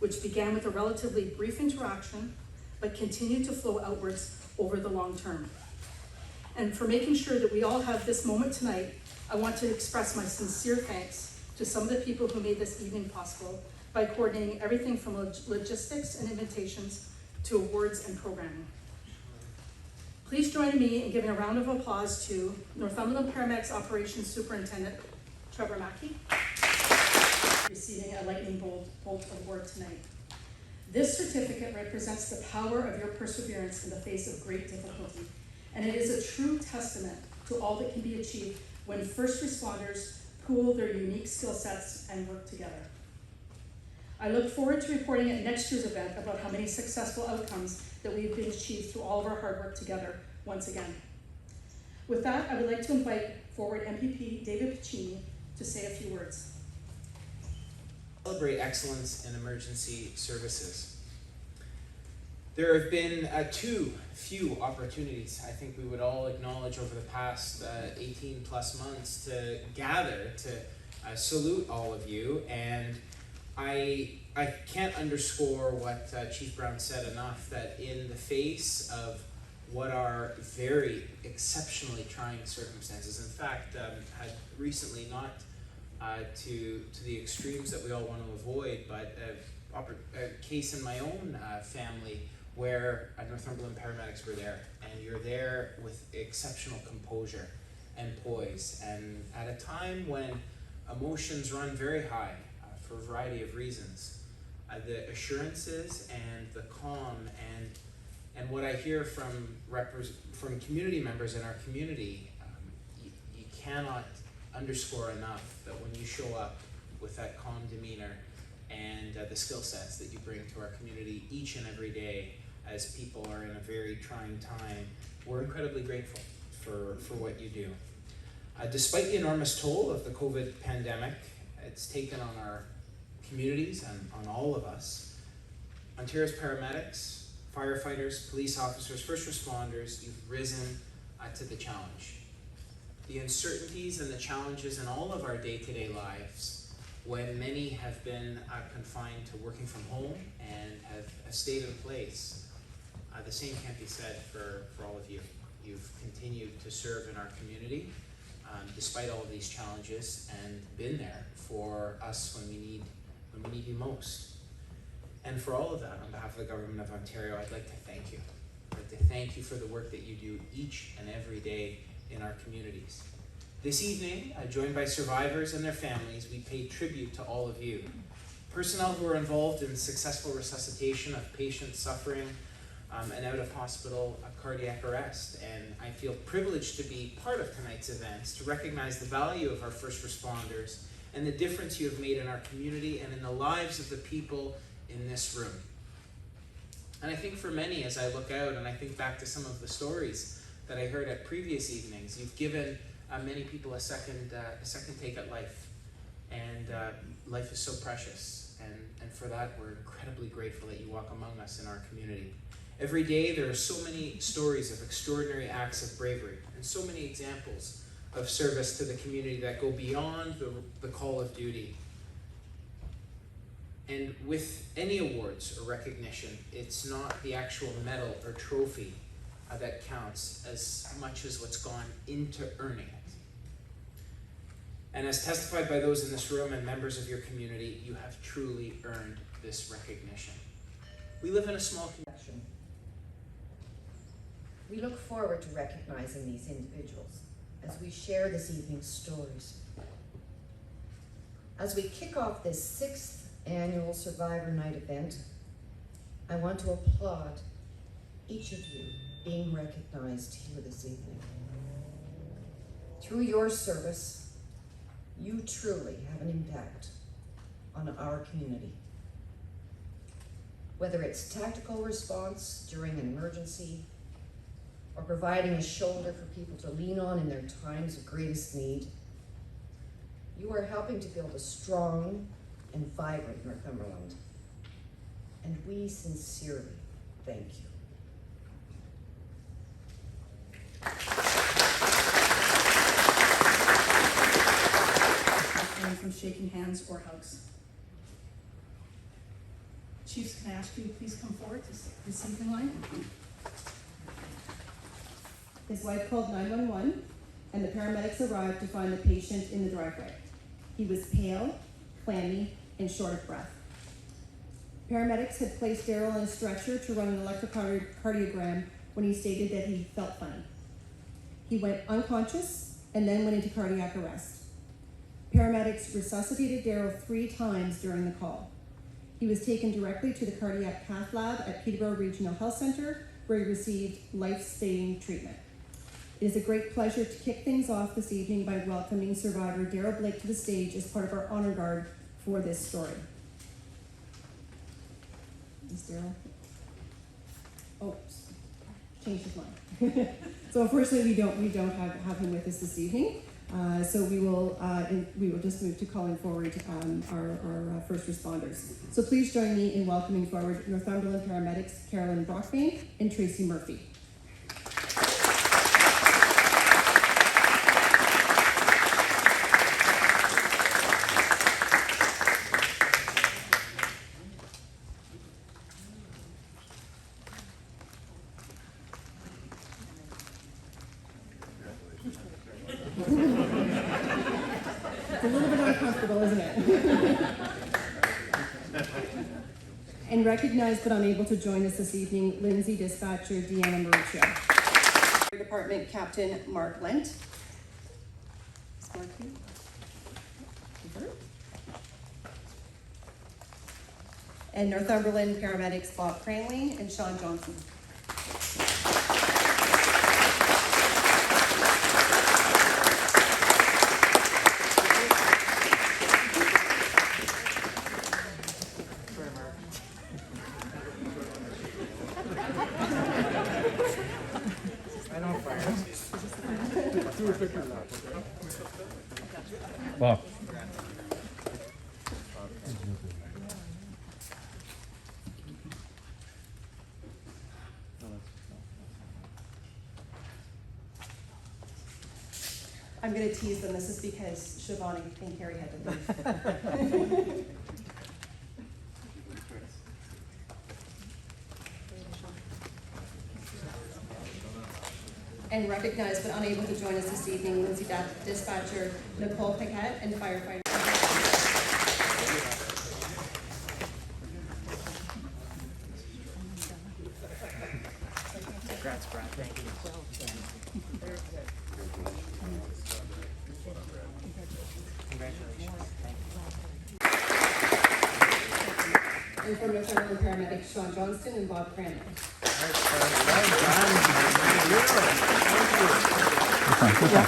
which began with a relatively brief interaction, but continued to flow outwards over the long term. And for making sure that we all have this moment tonight, I want to express my sincere thanks to some of the people who made this evening possible by coordinating everything from logistics and invitations to awards and programming. Please join me in giving a round of applause to Northumberland Paramedics Operations Superintendent Trevor Mackey, receiving a Lightning Bolt Award tonight. This certificate represents the power of your perseverance in the face of great difficulty, and it is a true testament to all that can be achieved when first responders pool their unique skill sets and work together. I look forward to reporting at next year's event about how many successful outcomes that we've been achieved through all of our hard work together once again. With that, I would like to invite forward MPP David Piccini to say a few words. Celebrate excellence in emergency services. There have been too few opportunities, I think we would all acknowledge, over the past 18 plus months to gather to salute all of you. And I can't underscore what Chief Brown said enough, that in the face of what are very exceptionally trying circumstances, in fact, had recently, not to the extremes that we all want to avoid, but a case in my own family where Northumberland paramedics were there, and you're there with exceptional composure and poise, and at a time when emotions run very high for a variety of reasons, the assurances and the calm and what I hear from community members in our community, you cannot underscore enough that when you show up with that calm demeanor and the skill sets that you bring to our community each and every day as people are in a very trying time, we're incredibly grateful for what you do. Despite the enormous toll of the COVID pandemic it's taken on our communities and on all of us, Ontario's paramedics, firefighters, police officers, first responders, you've risen to the challenge. The uncertainties and the challenges in all of our day-to-day lives, when many have been confined to working from home and have stayed in place, the same can't be said for all of you. You've continued to serve in our community despite all of these challenges, and been there for us when we need you most. And for all of that, on behalf of the Government of Ontario, I'd like to thank you. I'd like to thank you for the work that you do each and every day in our communities. This evening, joined by survivors and their families, we pay tribute to all of you. Personnel who are involved in successful resuscitation of patients suffering and out of hospital cardiac arrest. And I feel privileged to be part of tonight's events to recognize the value of our first responders and the difference you have made in our community and in the lives of the people in this room. And I think for many, as I look out and I think back to some of the stories that I heard at previous evenings, you've given many people a second take at life. And life is so precious. And for that, we're incredibly grateful that you walk among us in our community. Every day, there are so many stories of extraordinary acts of bravery and so many examples of service to the community that go beyond the call of duty. And with any awards or recognition, it's not the actual medal or trophy that counts as much as what's gone into earning it. And as testified by those in this room and members of your community, you have truly earned this recognition. We live in a small community. We look forward to recognizing these individuals as we share this evening's stories. As we kick off this 6th annual Survivor Night event, I want to applaud each of you being recognized here this evening. Through your service, you truly have an impact on our community. Whether it's tactical response during an emergency, or providing a shoulder for people to lean on in their times of greatest need, you are helping to build a strong and vibrant Northumberland. And we sincerely thank you. Refrain from shaking hands or hugs. Chiefs, can I ask you to please come forward to receive in line? His wife called 911, and the paramedics arrived to find the patient in the driveway. He was pale, clammy, and short of breath. Paramedics had placed Daryl on a stretcher to run an electrocardiogram when he stated that he felt funny. He went unconscious and then went into cardiac arrest. Paramedics resuscitated Daryl 3 times during the call. He was taken directly to the cardiac cath lab at Peterborough Regional Health Centre, where he received life-saving treatment. It is a great pleasure to kick things off this evening by welcoming survivor Daryl Blake to the stage as part of our honor guard for this story. Is Daryl? Oh, changed his mind. So unfortunately, we don't have him with us this evening. So we will just move to calling forward our first responders. So please join me in welcoming forward Northumberland paramedics Carolyn Brockbane and Tracy Murphy. It's a little bit uncomfortable, isn't it? And recognized but unable to join us this evening, Lindsay Dispatcher Deanna Maruccio. Fire Department Captain Mark Lent. Is Mark here? Over. And Northumberland paramedics Bob Cranley and Sean Johnson. Bob. I'm going to tease them. This is because Shivani and Carrie had to leave. And recognized but unable to join us this evening, Lindsay Dispatcher Nicole Paquette and firefighter. Congrats, Brad. Thank you. Congratulations. Thank you. And from Northumberland paramedics Sean Johnston and Bob Cranley. Thank you.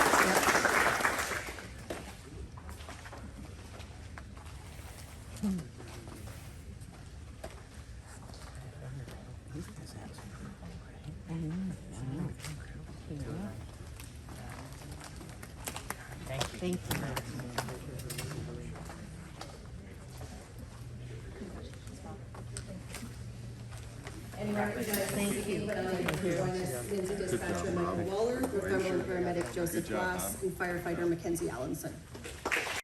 And thank you. Join us, Lindsay Dispatcher Michael Waller, Northumberland paramedic Joseph Glass, and firefighter Mackenzie Allenson.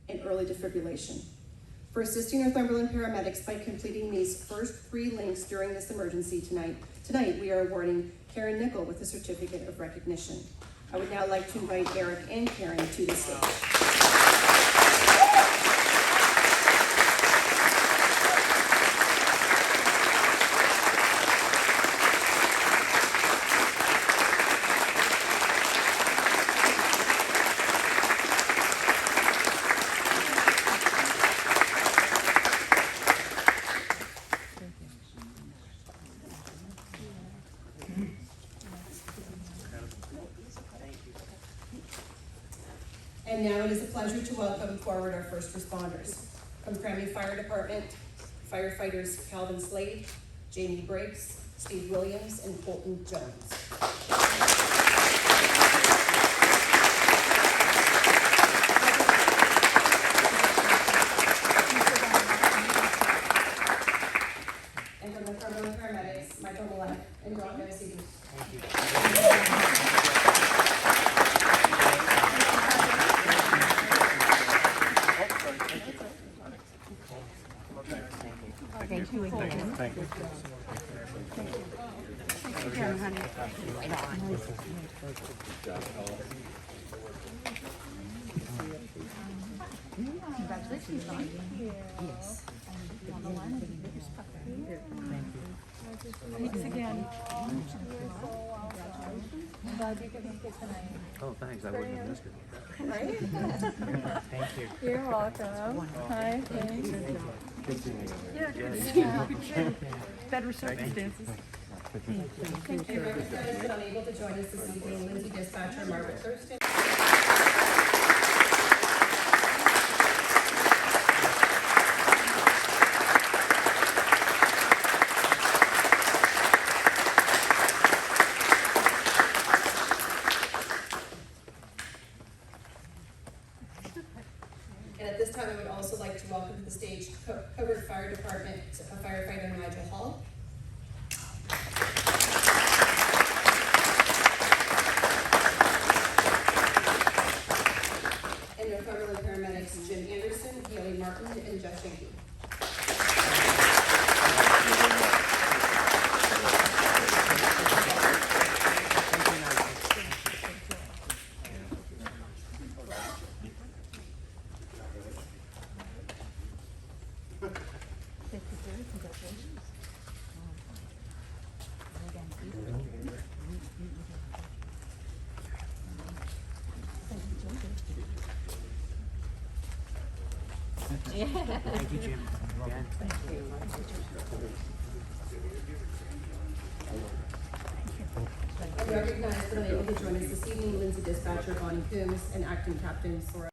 And early defibrillation. For assisting Northumberland paramedics by completing these first 3 links during this emergency tonight we are awarding Karen Nickel with a certificate of recognition. I would now like to invite Eric and Karen to the stage. And now it is a pleasure to welcome forward our first responders. From Cranley Fire Department, firefighters Calvin Slade, Jamie Briggs, Steve Williams, and Colton Jones. And from the Northumberland paramedics, Michael Millett and John Mercedes. Thank you. Thank Thanks again. Oh, thanks. I wouldn't have missed it. Right? Thank you. You're welcome. Hi, thanks. Good seeing you. Yeah, good to see you. Better circumstances. And members that have been unable to join us this evening, Lindsay Dispatcher, Margaret Thurston. And at this time, I would also like to welcome to the stage Coburg Fire Department firefighter Nigel Hall. And Northumberland paramedics Jim Anderson, Haley Martin, and Jeff Shanky. Thank you, Jim. Again. I recognize that unable to join us this evening, Lindsay Dispatcher Bonnie Coombs and Acting Captain Sora.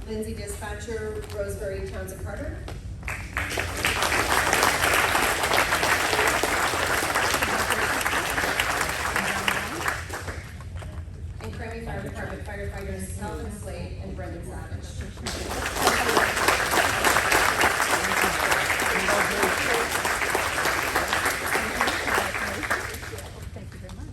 Lindsay Dispatcher Rosemary Townsend Carter. And Cranby Fire Department firefighters Calvin Slade and Brendan Savage. Thank you very much.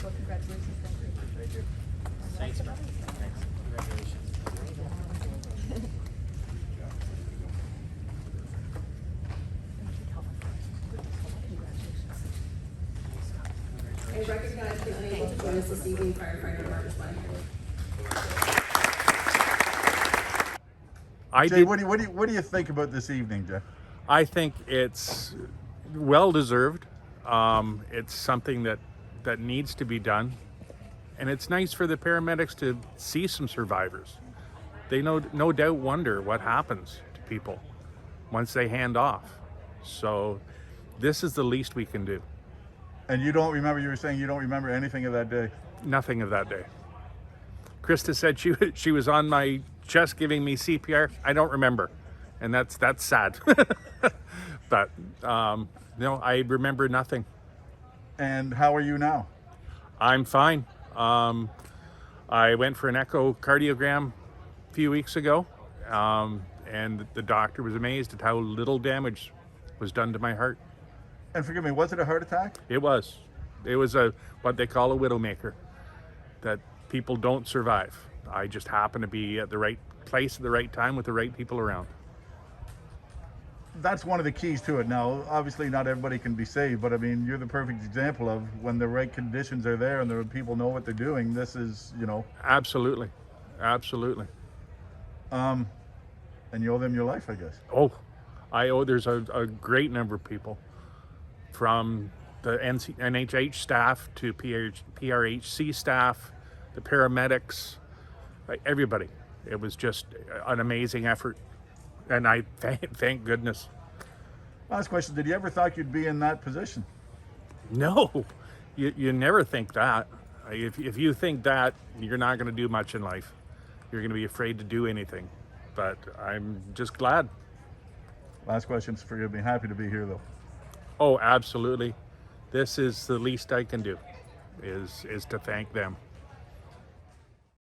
Well, congratulations. Thank you. Thanks, bro. Thanks. Congratulations. I recognize that unable to join us this evening, firefighter Marcus Blackburn. Jay, what do you think about this evening, Jay? I think it's well deserved. It's something that needs to be done, and it's nice for the paramedics to see some survivors. They no doubt wonder what happens to people once they hand off. So this is the least we can do. And you were saying you don't remember anything of that day. Nothing of that day. Krista said she was on my chest giving me CPR. I don't remember, and that's sad. But no, I remember nothing. And how are you now? I'm fine. I went for an echocardiogram a few weeks ago, and the doctor was amazed at how little damage was done to my heart. And forgive me, was it a heart attack? It was what they call a widowmaker, that people don't survive. I just happen to be at the right place at the right time with the right people around. That's one of the keys to it. Now, obviously not everybody can be saved, but I mean, you're the perfect example of when the right conditions are there and the people know what they're doing. This is, Absolutely. And you owe them your life, I guess. Oh, there's a great number of people, from the NHH staff to PRHC staff, the paramedics, everybody. It was just an amazing effort, and I thank goodness. Last question, did you ever thought you'd be in that position? No, you never think that. If you think that, you're not going to do much in life. You're going to be afraid to do anything. But I'm just glad. Last question, forgive me, happy to be here though. Oh, absolutely. This is the least I can do, is to thank them.